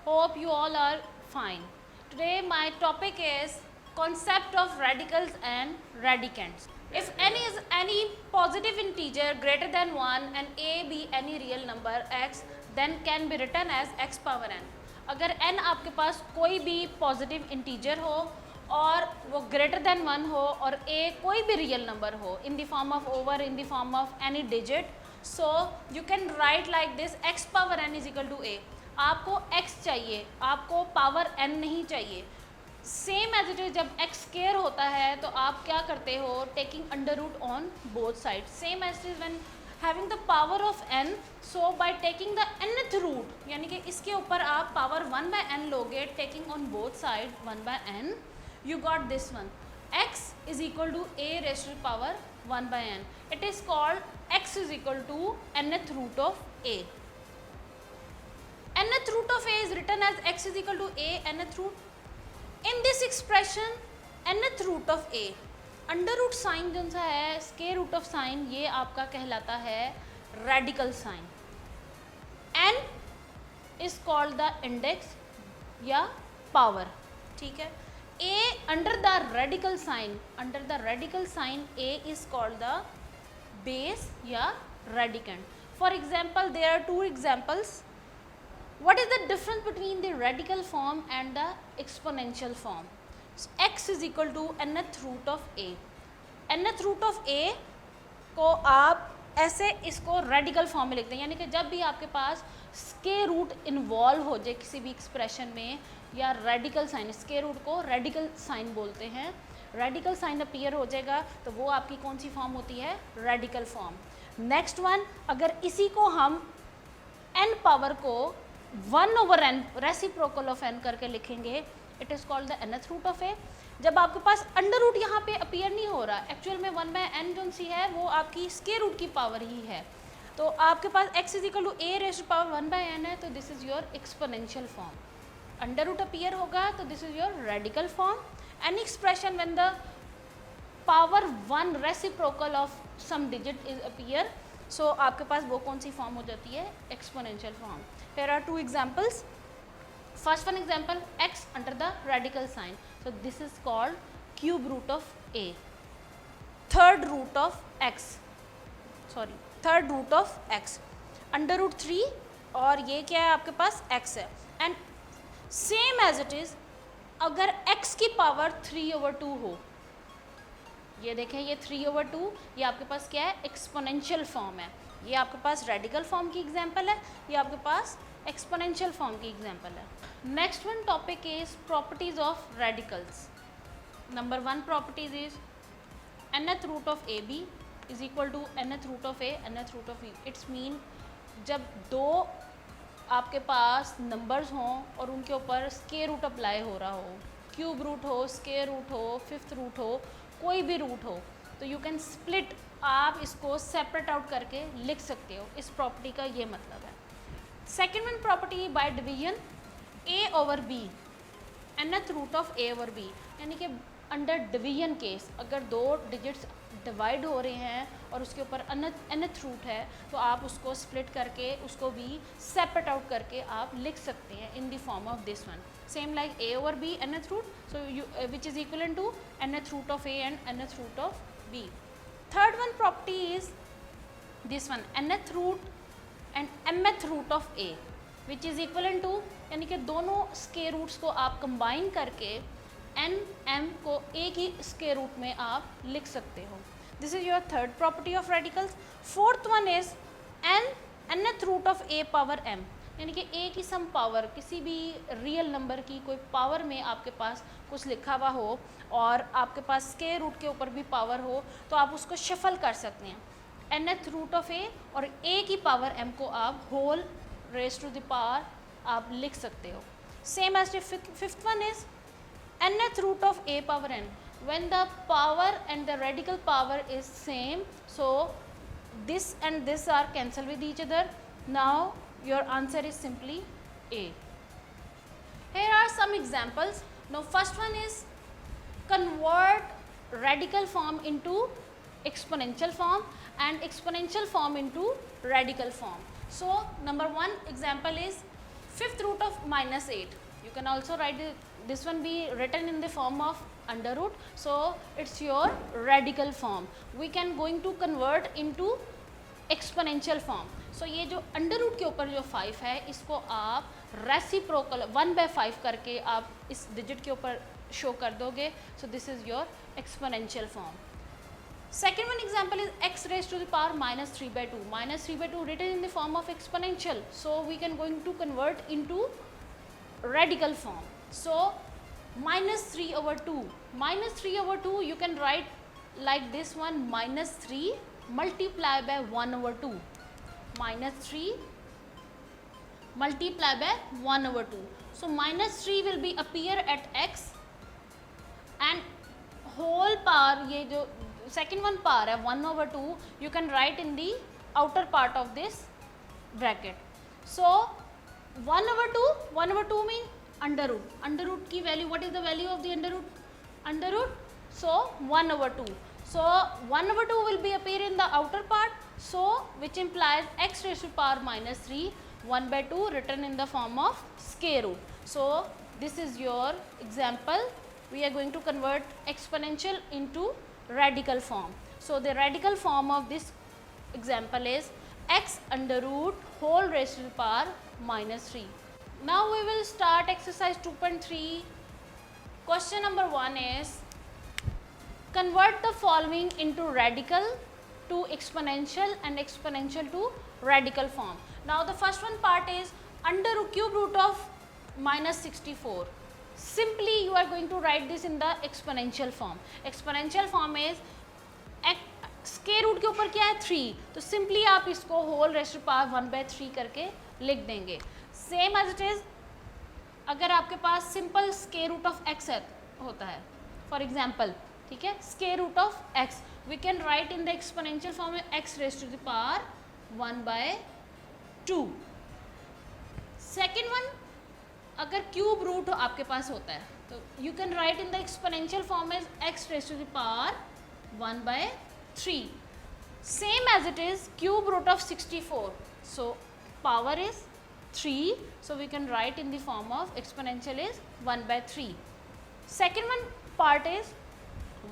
Hope you all are fine. Today my topic is concept of radicals and radicands. If n is any positive integer greater than 1 and a be any real number x, then can be written as x power n. अगर n आपके पास कोई भी positive integer हो और वो greater than 1 हो और a कोई भी रियल नंबर हो in the form of over, in the form of any digit, so you can write like this x power n is equal to a. आपको x चाहिए, आपको पावर n नहीं चाहिए. सेम एज इट इज जब x square होता है तो आप क्या करते हो, taking under root on both side. Same as it is when having the power of n, so by taking the nth root, यानी कि इसके ऊपर आप पावर 1 बाय n लोगे, taking on both side 1 by n, you got this one. X is equal to a raised to the power 1 by n. It is called x is equal to nth root of a. Nth root of a is written as x is equal to a nth root. In this expression nth root of a, under root sign जो सा है, square root of sine, ये आपका कहलाता है radical sign. n is called the index या power. ठीक है. a under the radical sign a is called the base या radicand. For example, there are two examples. What is the difference between the radical form and the exponential form? So, x is equal to nth root of a. nth root of a को आप ऐसे इसको radical form में लिखते हैं, यानी कि जब भी आपके पास स्क्वायर रूट इन्वॉल्व हो जाए किसी भी एक्सप्रेशन में या रेडिकल साइन, स्क्वायर रूट को रेडिकल साइन बोलते हैं, रेडिकल साइन अपीयर हो जाएगा तो वो आपकी कौन सी फॉर्म होती है, रेडिकल फॉर्म. नेक्स्ट वन, अगर इसी को हम n पावर को 1 over n reciprocal of n करके लिखेंगे, it is called the nth root of a. जब आपके पास अंडर रूट यहाँ पे अपीयर नहीं हो रहा, एक्चुअल में 1 बाय n जो सी है वो आपकी स्क्वायर रूट की पावर ही है, तो आपके पास x is equal to a raised to power 1 by n है, तो this is your exponential form. Under root appear होगा तो this is your radical form. Any expression when the power 1 reciprocal of some digit is appear, so आपके पास वो कौन सी form हो जाती है, exponential form. Here are two examples. First one example, x under the radical sign, so this is called cube root of a. Third root of x under root 3, और ये क्या है आपके पास x है. And same as it is अगर x की power 3/2 हो, ये देखें ये 3/2, ये आपके पास क्या है, एक्सपोनेंशियल फॉर्म है. ये आपके पास रेडिकल फॉर्म की एग्जांपल है, ये आपके पास एक्सपोनेंशियल फॉर्म की एग्जांपल है. Next one topic is properties of radicals. Number 1 properties is nth root of A B is equal to nth root of A nth root of B. It's mean जब दो आपके पास numbers हों और उनके ऊपर square root apply हो रहा हो, क्यूब रूट हो, स्क्वायर रूट हो, फिफ्थ रूट हो, कोई भी रूट हो, तो यू कैन स्प्लिट, आप इसको सेपरेट आउट करके लिख सकते हो. इस प्रॉपर्टी का ये मतलब है. Second one property by division, a over b, nth root of a over b, यानी कि अंडर डिवीजन केस अगर दो डिजिट्स डिवाइड हो रहे हैं और उसके ऊपर nth रूट है तो आप उसको स्प्लिट करके उसको भी सेपरेट आउट करके आप लिख सकते हैं in the form of this one. Same like a over b nth root, so you which is equal to nth root of a and nth root of b. Third one property is this one, nth root and mth root of a, which is equivalent to, यानी कि दोनों square roots को आप combine करके n m को एक ही square root में आप लिख सकते हो. This is your third property of radicals. Fourth one is nth root of a power m, यानी कि a की सम पावर, किसी भी रियल नंबर की कोई पावर में आपके पास कुछ लिखा हुआ हो और आपके पास स्क्वायर रूट के ऊपर भी पावर हो तो आप उसको शफल कर सकते हैं. nth रूट ऑफ a और a की पावर m को आप whole raised to the power आप लिख सकते हो. Same as fifth one is nth root of a power n. When the power and the radical power is same, so this and this are cancelled with each other. Now your answer is simply A. Here are some examples. Now first one is convert radical form into exponential form and exponential form into radical form. So number 1 example is fifth root of minus 8. You can also write this one be written in the form of under root, so it's your radical form. We can going to convert into exponential form. So ये जो under root के ऊपर जो 5 है इसको आप reciprocal 1/5 करके आप इस डिजिट के ऊपर शो कर दोगे. So this is your exponential form. Second one example is x raised to the power minus 3/2. Minus 3/2 written in the form of exponential. So we can going to convert into radical form. So minus 3/2. Minus 3/2 you can write like this one, minus 3 multiply by 1/2. Minus 3 multiply by 1/2. So minus 3 will be appear at x and whole power, ये जो second one power है 1/2 you can write in the outer part of this bracket. So 1/2 mean under root. Under root की value, what is the value of the under root? Under root, so 1/2. So 1/2 will be appear in the outer part, so which implies x raised to power minus 3 1/2 written in the form of square root. So this is your example. We are going to convert exponential into radical form. So the radical form of this example is x under root whole raised to the power minus 3. Now we will start exercise 2.3. Question number 1 is convert the following into radical to exponential and exponential to radical form. Now the first one part is under cube root of minus 64. Simply you are going to write this in the exponential form. Exponential form is square root के ऊपर क्या है 3, तो simply आप इसको whole rest to power 1/3 करके लिख देंगे. सेम एज इट इज अगर आपके पास simple square root of x होता है फॉर एग्जांपल, ठीक है, square root of x we can write in the exponential form में x raised to the power 1/2. Second one अगर क्यूब रूट आपके पास होता है तो you can write in the exponential form as x raised to the power 1/3. Same as it is cube root of 64, so power is 3, so we can write in the form of exponential is 1/3. Second one part is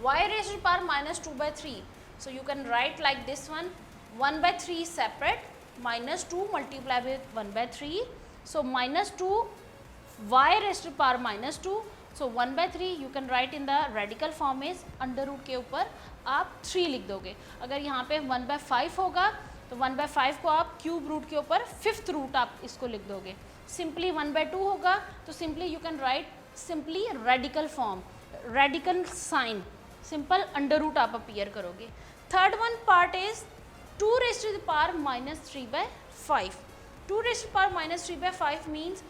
y raised to the power minus 2/3, so you can write like this one, 1/3 separate, minus 2 multiply with 1/3, so minus 2 y raised to the power minus 2, so 1/3 you can write in the radical form is under root के ऊपर आप 3 लिख दोगे. अगर यहाँ पे 1/5 होगा तो 1/5 को आप क्यूब रूट के ऊपर 5th रूट आप इसको लिख दोगे. सिंपली 1/2 होगा तो simply you can write simply radical form, radical sign, simple under root आप अपीयर करोगे. Third one part is 2 raised to the power minus 3/5. 2 raised to the power minus 3/5 means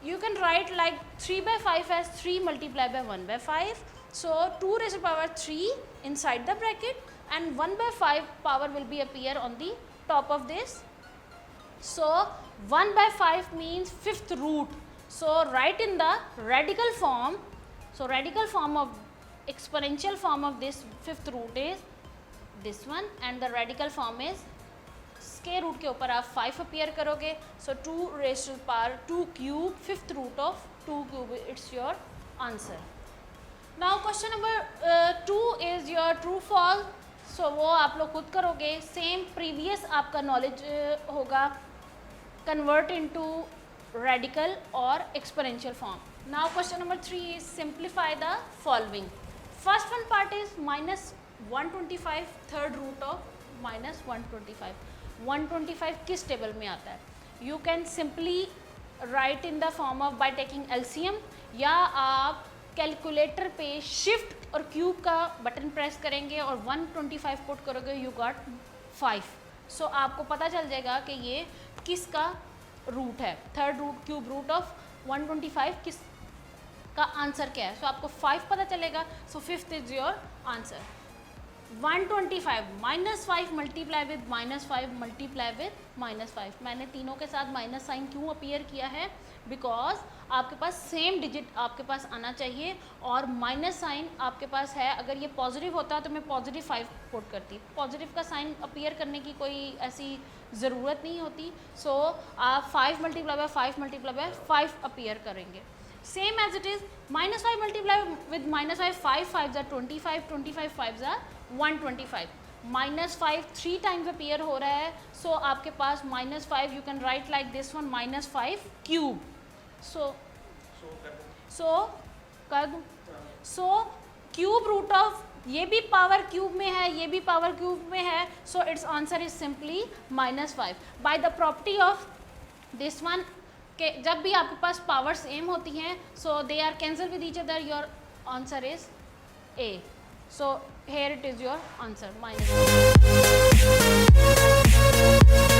you can write like 3/5 as 3 multiplied by 1/5. So 2 raised to the power 3 inside the bracket and 1/5 power will be appear on the top of this. So 1/5 means 5th root. So write in the radical form. So radical form of exponential form of this 5th root is this one and the radical form is square root के ऊपर आप 5 appear करोगे. सो 2 raised to the power 2 cube 5th root of 2 cube, it's your answer. Now question number 2 is your true false. सो वो आप लोग खुद करोगे. Same previous आपका नॉलेज होगा कन्वर्ट इनटू रेडिकल और exponential form. Now question number 3 is simplify the following. First one part is minus 125 third root of minus 125. 125 किस table में आता है? You can simply write in the form of by taking LCM, या आप calculator पे shift और cube का button press करेंगे और 125 पुट करोगे, यू गॉट 5. सो आपको पता चल जाएगा कि ये किसका रूट है. Third root cube root of 125 किस का आंसर क्या है. सो आपको 5 पता चलेगा. सो 5th is your answer. 125 -5 multiply with -5 multiply with -5। मैंने तीनों के साथ माइनस साइन क्यों अपीयर किया है? बिकॉज आपके पास सेम डिजिट आपके पास आना चाहिए, और माइनस साइन आपके पास है। अगर ये पॉजिटिव होता तो मैं पॉजिटिव 5 पुट करती, पॉजिटिव का साइन अपीयर करने की कोई ऐसी ज़रूरत नहीं होती। सो आप 5 multiply by 5 multiply by 5 appear करेंगे। Same as it is -5 multiply with -5, 5 5s are 25, 25 5s are 125। -5 3 times appear हो रहा है, सो आपके पास -5 you can write like this one, -5 cube. So कर दूँ, सो क्यूब रूट ऑफ, ये भी पावर क्यूब में है, ये भी पावर क्यूब में है, so it's answer is simply -5। By the property of this one, कि जब भी आपके पास पावर सेम होती हैं, so they are cancel with each other, your answer is A। So here it is your answer, -5।